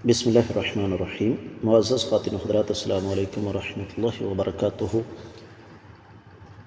بسم اللہ الرحمن الرحیم۔ معزز خواتین و حضرات، السلام علیکم ورحمۃ اللہ وبرکاتہ۔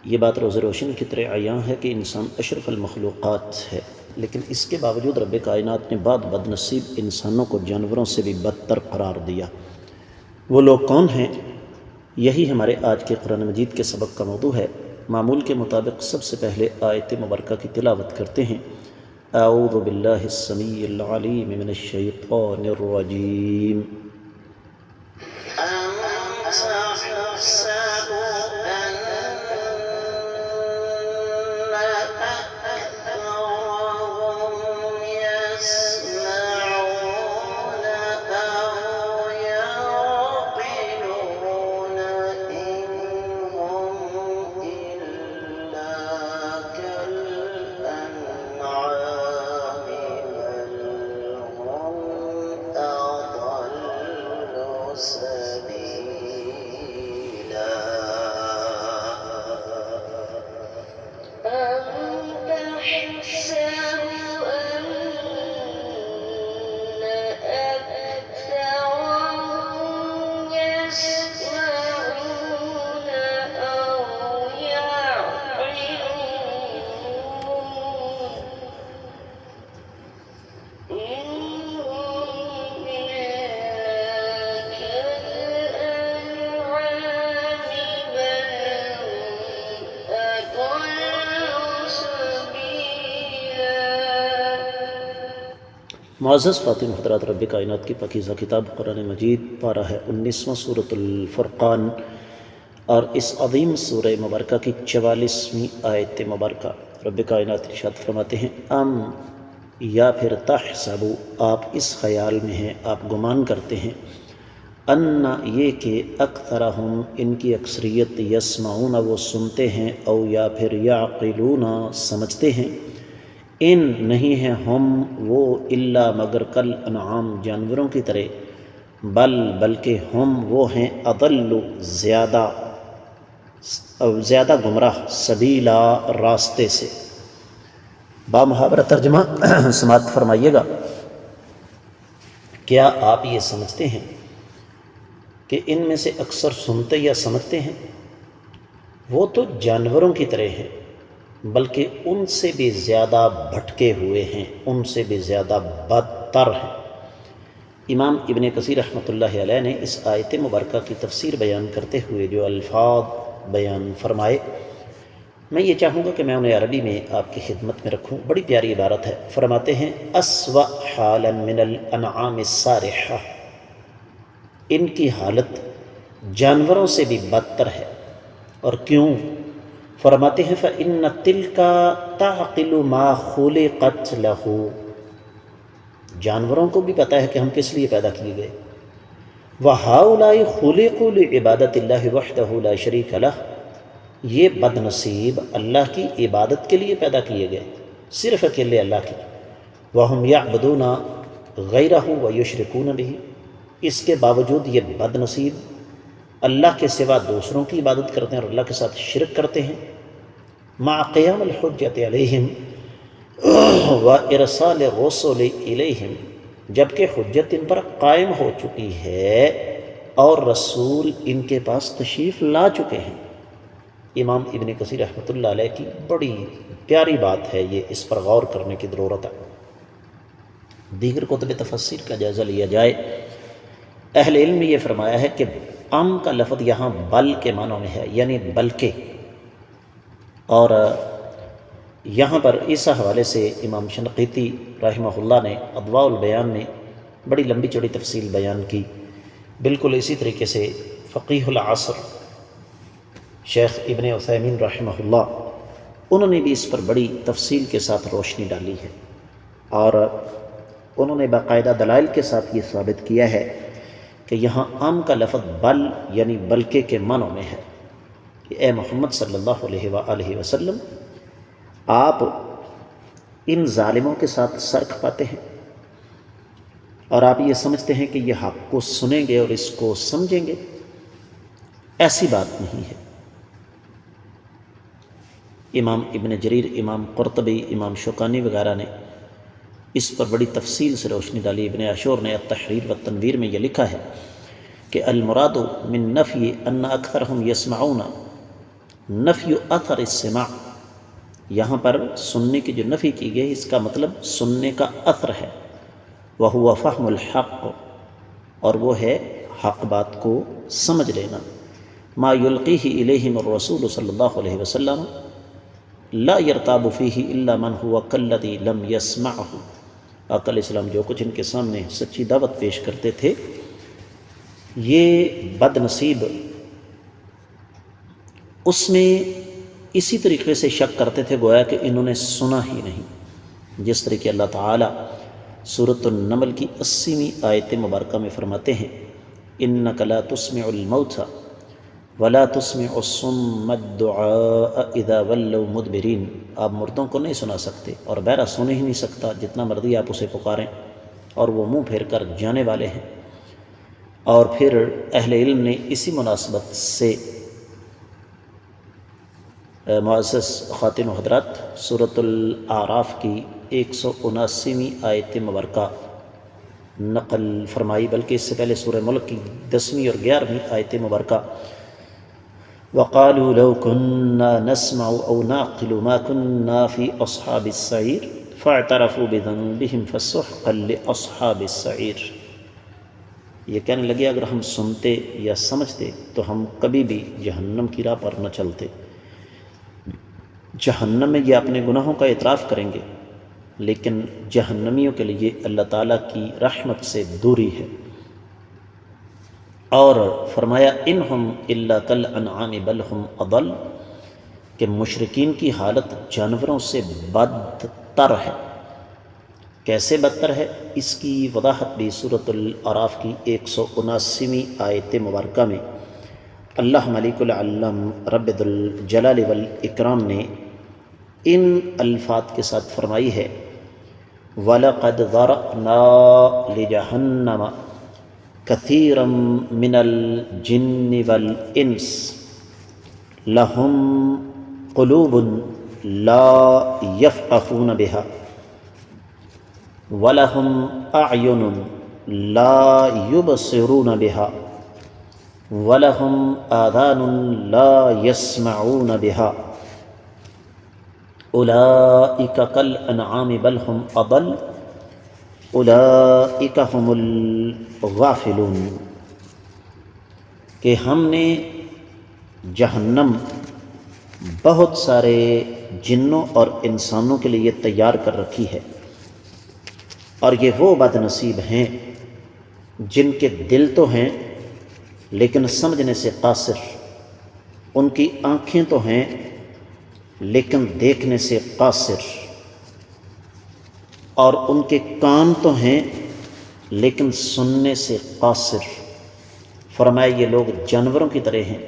یہ بات روز روشن کی طرح عیاں ہے کہ انسان اشرف المخلوقات ہے، لیکن اس کے باوجود رب کائنات نے بعض بد نصیب انسانوں کو جانوروں سے بھی بدتر قرار دیا۔ وہ لوگ کون ہیں؟ یہی ہمارے آج کے قرآن مجید کے سبق کا موضوع ہے۔ معمول کے مطابق سب سے پہلے آیت مبارکہ کی تلاوت کرتے ہیں۔ اعوذ باللہ السمیع العلیم من الشیطان الرجیم۔ معزز خواتین حضرات، رب کائنات کی پاکیزہ کتاب قرآن مجید پارہ ہے 19واں سورۃ الفرقان، اور اس عظیم سورہ مبارکہ کی 44ویں آیت مبارکہ رب کائنات ارشاد فرماتے ہیں، یا پھر تحسبوا، آپ اس خیال میں ہیں، آپ گمان کرتے ہیں، ان یہ کہ اکثرہم، ان کی اکثریت، یسمعون، وہ سنتے ہیں، او یا پھر یعقلون، سمجھتے ہیں، ان نہیں ہیں ہم وہ الا مگر کل انعام، جانوروں کی طرح، بلکہ ہم وہ ہیں اضل، زیادہ گمراہ، سبیلا، راستے سے۔ بامحاورہ ترجمہ سماعت فرمائیے گا۔ کیا آپ یہ سمجھتے ہیں کہ ان میں سے اکثر سنتے یا سمجھتے ہیں؟ وہ تو جانوروں کی طرح ہیں، بلکہ ان سے بھی زیادہ بھٹکے ہوئے ہیں، ان سے بھی زیادہ بدتر ہیں۔ امام ابن کثیر رحمۃ اللہ علیہ نے اس آیت مبارکہ کی تفسیر بیان کرتے ہوئے جو الفاظ بیان فرمائے، میں یہ چاہوں گا کہ میں انہیں عربی میں آپ کی خدمت میں رکھوں۔ بڑی پیاری عبارت ہے۔ فرماتے ہیں، اسوأ حالا من الانعام السارحہ، ان کی حالت جانوروں سے بھی بدتر ہے۔ اور کیوں؟ فرماتے ہیں، فَإِنَّ تِلْكَ تَعْقِلُ مَا خُلِقَتْ لَهُ، جانوروں کو بھی پتہ ہے کہ ہم کس لیے پیدا کیے گئے۔ وَهَؤُلَاءِ خُلِقُوا لِعِبَادَةِ اللَّهِ وَحْدَهُ لَا شَرِيكَ لَهُ، یہ بد نصیب اللہ کی عبادت کے لیے پیدا کیے گئے، صرف اکیلے اللہ کی۔ وَهُمْ يَعْبُدُونَ غَيْرَهُ وَيُشْرِكُونَ بِهِ، اس کے باوجود یہ بد نصیب اللہ کے سوا دوسروں کی عبادت کرتے ہیں اور اللہ کے ساتھ شرک کرتے ہیں۔ مع قیام الحجت علیہم وارسال الرسل الیہم، جبکہ حجت ان پر قائم ہو چکی ہے اور رسول ان کے پاس تشریف لا چکے ہیں۔ امام ابن کثیر رحمۃ اللہ علیہ کی بڑی پیاری بات ہے یہ، اس پر غور کرنے کی ضرورت ہے۔ دیگر کتب تفسیر کا جائزہ لیا جائے، اہل علم نے یہ فرمایا ہے کہ ام کا لفظ یہاں بل کے معنوں میں ہے، یعنی بلکہ، اور یہاں پر اس حوالے سے امام شنقیطی رحمہ اللہ نے اضواء البیان میں بڑی لمبی چوڑی تفصیل بیان کی۔ بالکل اسی طریقے سے فقیہ العصر شیخ ابن عثیمین رحمہ اللہ، انہوں نے بھی اس پر بڑی تفصیل کے ساتھ روشنی ڈالی ہے، اور انہوں نے باقاعدہ دلائل کے ساتھ یہ ثابت کیا ہے کہ یہاں ام کا لفظ بل یعنی بلکہ کے معنوں میں ہے کہ اے محمد صلی اللہ علیہ وآلہ وسلم، آپ ان ظالموں کے ساتھ سرک پاتے ہیں اور آپ یہ سمجھتے ہیں کہ یہ حق کو سنیں گے اور اس کو سمجھیں گے۔ ایسی بات نہیں ہے۔ امام ابن جریر، امام قرطبی، امام شوکانی وغیرہ نے اس پر بڑی تفصیل سے روشنی ڈالی۔ ابن عاشور نے التحریر والتنویر میں یہ لکھا ہے کہ المراد من نفی ان اکثرهم یسمعون، نفی اثر السماع، یہاں پر سننے کی جو نفی کی گئی اس کا مطلب سننے کا اثر ہے، وہو فہم الحق، اور وہ ہے حق بات کو سمجھ لینا، ما یلقیہ الیہم الرسول صلی اللہ علیہ وسلم لا یرتاب فیہ الا من هو کالذی لم یسمعہ۔ آقا علیہ السلام جو کچھ ان کے سامنے سچی دعوت پیش کرتے تھے، یہ بد نصیب اس میں اسی طریقے سے شک کرتے تھے گویا کہ انہوں نے سنا ہی نہیں، جس طریقے اللہ تعالیٰ سورۃ النمل کی 80ویں آیت مبارکہ میں فرماتے ہیں اِنَّكَ لَا تُسْمِعُ الْمَوْتَى وَلَا تُسْمِعُ الصُّمَّ الدُّعَاءَ إِذَا وَلَّوْا مُدْبِرِينَ، آپ مردوں کو نہیں سنا سکتے اور بہرا سن ہی نہیں سکتا جتنا مرضی آپ اسے پکاریں، اور وہ منہ پھیر کر جانے والے ہیں۔ اور پھر اہل علم نے اسی مناسبت سے معزز خواتین و حضرات سورۃ الاعراف کی 179ویں آیت مبارکہ نقل فرمائی، بلکہ اس سے پہلے سورہ ملک کی 10ویں اور 11ویں آیت مبارکہ وَقَالُوا لَوْ كُنَّا نَسْمَعُ أَوْ نَعْقِلُ مَا كُنَّا فِي أَصْحَابِ السَّعِيرِ فَاعْتَرَفُوا بِذَنبِهِمْ فَسُحْقًا لِأَصْحَابِ السَّعِيرِ، یہ کہنے لگے اگر ہم سنتے یا سمجھتے تو ہم کبھی بھی جہنم کی راہ پر نہ چلتے۔ جہنم میں یہ اپنے گناہوں کا اعتراف کریں گے، لیکن جہنمیوں کے لیے اللہ تعالیٰ کی رحمت سے دوری ہے۔ اور فرمایا انہم الا کالانعام بل ہم اضل، کہ مشرکین کی حالت جانوروں سے بدتر ہے۔ کیسے بدتر ہے؟ اس کی وضاحت بھی سورۃ الاعراف کی 179ویں آیت مبارکہ میں اللہ ملک العلم رب ذو الجلال والاکرام نے ان الفاظ کے ساتھ فرمائی ہے وَلَقَدْ ذَرَأْنَا لِجَهَنَّمَ كَثِيرًا مِنَ الْجِنِّ وَالْإِنسِ لَهُمْ قُلُوبٌ لَا يَفْقَهُونَ بِهَا وَلَهُمْ أَعْيُنٌ لَا يُبْصِرُونَ بِهَا وَلَهُمْ آذَانٌ لَا يَسْمَعُونَ بِهَا أُولَئِكَ كَالْأَنْعَامِ بَلْ هُمْ أَضَلُّ أُولَئِكَ هُمُ الْغَافِلُونَ، کہ ہم نے جہنم بہت سارے جنوں اور انسانوں کے لیے تیار کر رکھی ہے، اور یہ وہ بد نصیب ہیں جن کے دل تو ہیں لیکن سمجھنے سے قاصر، ان کی آنکھیں تو ہیں لیکن دیکھنے سے قاصر، اور ان کے کان تو ہیں لیکن سننے سے قاصر۔ فرمایا یہ لوگ جانوروں کی طرح ہیں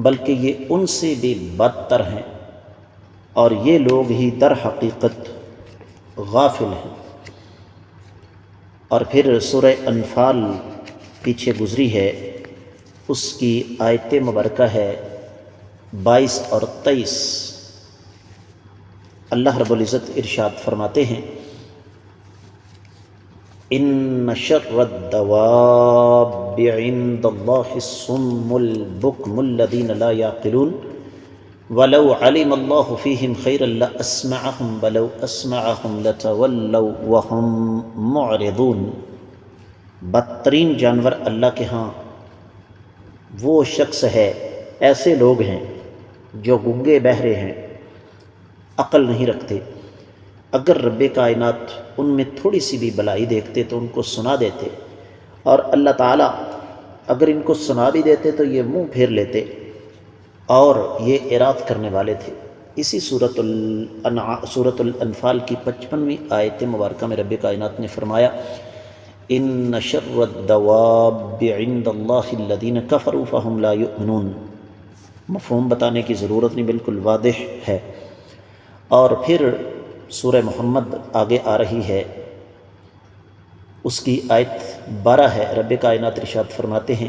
بلکہ یہ ان سے بھی بدتر ہیں، اور یہ لوگ ہی در حقیقت غافل ہیں۔ اور پھر سورہ انفال پیچھے گزری ہے، اس کی آیت مبارکہ ہے 22 اور 23۔ اللہ رب العزت ارشاد فرماتے ہیں ان شر الدواب عند اللہ الصم البکم الذین لا یعقلون ولو علم اللہ فیہم خیرا لاسمعہم ولو اسمعہم لتولوا وہم معرضون، بدترین جانور اللہ کے ہاں وہ شخص ہے، ایسے لوگ ہیں جو گنگے بہرے ہیں، عقل نہیں رکھتے، اگر رب کائنات ان میں تھوڑی سی بھی بلائی دیکھتے تو ان کو سنا دیتے، اور اللہ تعالیٰ اگر ان کو سنا بھی دیتے تو یہ منہ پھیر لیتے، اور یہ اعراض کرنے والے تھے۔ اسی سورۃ الانفال کی 55ویں آیت مبارکہ میں رب کائنات نے فرمایا ان شر الدواب عند اللہ الذین کفروا فہم لا یؤمنون، مفہوم بتانے کی ضرورت نہیں، بالکل واضح ہے۔ اور پھر سورہ محمد آگے آ رہی ہے، اس کی آیت 12 ہے، رب کائنات ارشاد فرماتے ہیں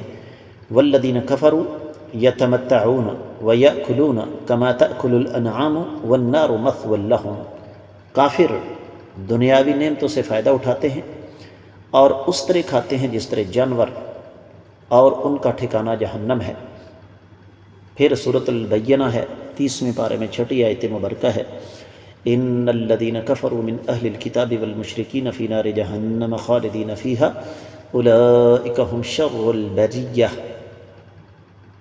والذین کفروا یتمتعون ویأکلون کما تأکل الانعام والنار مثوی لہم، کافر دنیاوی نعمتوں سے فائدہ اٹھاتے ہیں اور اس طرح کھاتے ہیں جس طرح جانور، اور ان کا ٹھکانہ جہنم ہے۔ پھر سورۃ البینہ ہے، 30ویں پارے میں 6 آیت مبارکہ ہے، ان الذین کفروا من اہل الکتاب والمشرکین فی نار جہنم خالدین فیہا اولئک هم شر البریہ۔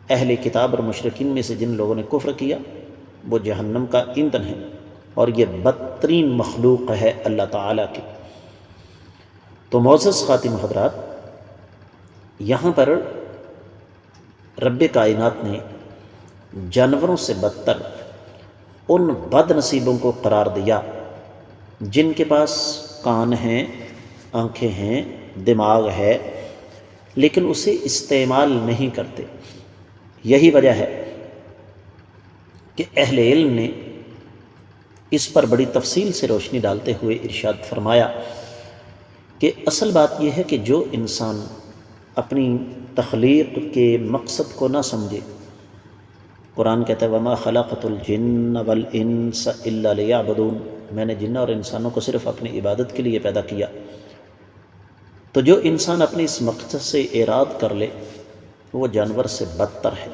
اہل کتاب اور مشرکین میں سے جن لوگوں نے کفر کیا وہ جہنم کا ایندھن ہے، اور یہ بدترین مخلوق ہے اللہ تعالیٰ کی۔ تو معزز خاتم حضرات، یہاں پر رب کائنات نے جانوروں سے بدتر ان بد نصیبوں کو قرار دیا جن کے پاس کان ہیں، آنکھیں ہیں، دماغ ہے، لیکن اسے استعمال نہیں کرتے۔ یہی وجہ ہے کہ اہل علم نے اس پر بڑی تفصیل سے روشنی ڈالتے ہوئے ارشاد فرمایا کہ اصل بات یہ ہے کہ جو انسان اپنی تخلیق کے مقصد کو نہ سمجھے، قرآن کہتا ہے وَمَا خَلَقْتُ الْجِنَّ وَالْإِنسَ إِلَّا لِيَعْبُدُونَ، میں نے جن اور انسانوں کو صرف اپنی عبادت کے لیے پیدا کیا۔ تو جو انسان اپنے اس مقصد سے اعراض کر لے وہ جانور سے بدتر ہے،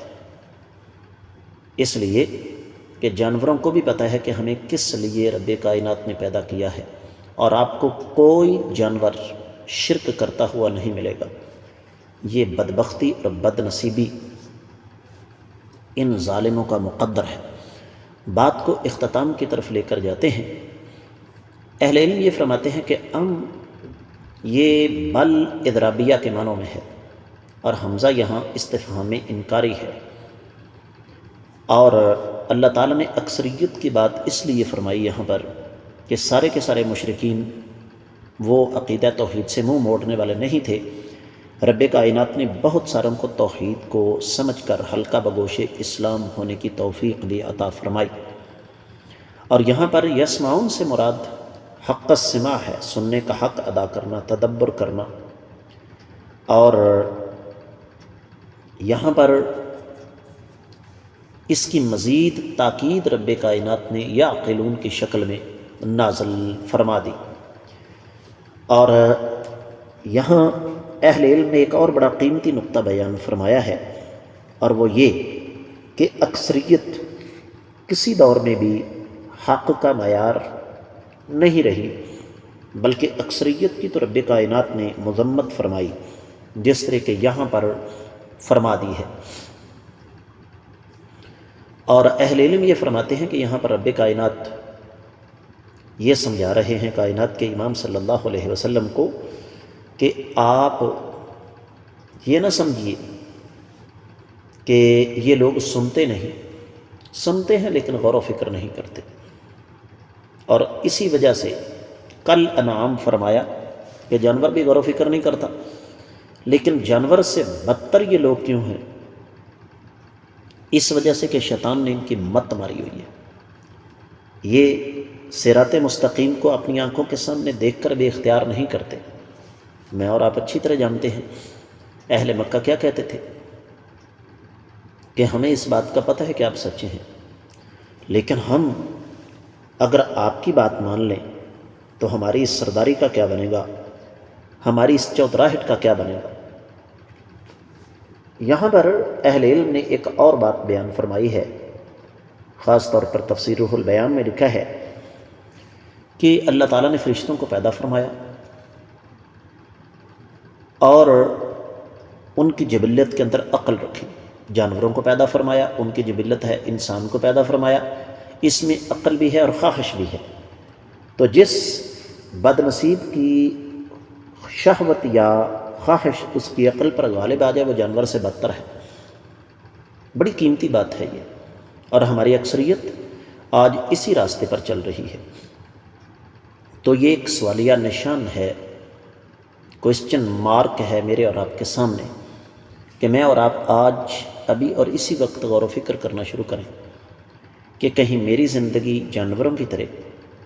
اس لیے کہ جانوروں کو بھی پتہ ہے کہ ہمیں کس لیے رب کائنات نے پیدا کیا ہے، اور آپ کو کوئی جانور شرک کرتا ہوا نہیں ملے گا۔ یہ بدبختی اور بد نصیبی ان ظالموں کا مقدر ہے۔ بات کو اختتام کی طرف لے کر جاتے ہیں۔ اہل علم یہ فرماتے ہیں کہ یہ بل اضرابیہ کے معنوں میں ہے، اور حمزہ یہاں استفہام انکاری ہے، اور اللہ تعالیٰ نے اکثریت کی بات اس لیے فرمائی یہاں پر کہ سارے کے سارے مشرکین وہ عقیدہ توحید سے منہ موڑنے والے نہیں تھے۔ رب کائنات نے بہت ساروں کو توحید کو سمجھ کر حلقہ بگوش اسلام ہونے کی توفیق بھی عطا فرمائی۔ اور یہاں پر یسمعون سے مراد حق السماع ہے، سننے کا حق ادا کرنا، تدبر کرنا، اور یہاں پر اس کی مزید تاکید رب کائنات نے یعقلون کی شکل میں نازل فرما دی۔ اور یہاں اہل علم نے ایک اور بڑا قیمتی نقطہ بیان فرمایا ہے، اور وہ یہ کہ اکثریت کسی دور میں بھی حق کا معیار نہیں رہی، بلکہ اکثریت کی تو رب کائنات نے مذمت فرمائی، جس طرح کہ یہاں پر فرما دی ہے۔ اور اہل علم یہ فرماتے ہیں کہ یہاں پر رب کائنات یہ سمجھا رہے ہیں کائنات کے امام صلی اللہ علیہ وسلم کو کہ آپ یہ نہ سمجھیے کہ یہ لوگ سنتے سنتے ہیں لیکن غور و فکر نہیں کرتے، اور اسی وجہ سے کل انعام فرمایا کہ جانور بھی غور و فکر نہیں کرتا، لیکن جانور سے بدتر یہ لوگ کیوں ہیں؟ اس وجہ سے کہ شیطان نے ان کی مت ماری ہوئی ہے۔ یہ صراط مستقیم کو اپنی آنکھوں کے سامنے دیکھ کر بے اختیار نہیں کرتے۔ میں اور آپ اچھی طرح جانتے ہیں اہل مکہ کیا کہتے تھے کہ ہمیں اس بات کا پتہ ہے کہ آپ سچے ہیں، لیکن ہم اگر آپ کی بات مان لیں تو ہماری اس سرداری کا کیا بنے گا، ہماری اس چوتراہٹ کا کیا بنے گا۔ یہاں پر اہل علم نے ایک اور بات بیان فرمائی ہے، خاص طور پر تفسیر روح البیان میں لکھا ہے کہ اللہ تعالیٰ نے فرشتوں کو پیدا فرمایا اور ان کی جبلت کے اندر عقل رکھی، جانوروں کو پیدا فرمایا، ان کی جبلت ہے، انسان کو پیدا فرمایا، اس میں عقل بھی ہے اور خواہش بھی ہے۔ تو جس بد نصیب کی شہوت یا خواہش اس کی عقل پر غالب آ جائے وہ جانور سے بدتر ہے۔ بڑی قیمتی بات ہے یہ، اور ہماری اکثریت آج اسی راستے پر چل رہی ہے۔ تو یہ ایک سوالیہ نشان ہے، کوسچن مارک ہے میرے اور آپ کے سامنے، کہ میں اور آپ آج ابھی اور اسی وقت غور و فکر کرنا شروع کریں کہ کہیں میری زندگی جانوروں کی طرح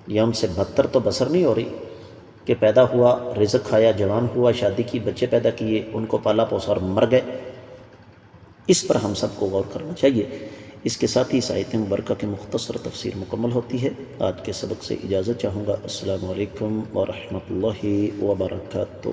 یا ان سے بدتر تو بسر نہیں ہو رہی کہ پیدا ہوا، رزق کھایا، جوان ہوا، شادی کی، بچے پیدا کیے، ان کو پالا پوسا اور مر گئے۔ اس پر ہم سب کو غور کرنا چاہیے۔ اس کے ساتھ ہی اس آیت مبارکہ کی مختصر تفسیر مکمل ہوتی ہے۔ آج کے سبق سے اجازت چاہوں گا۔ السلام علیکم ورحمۃ اللہ وبرکاتہ۔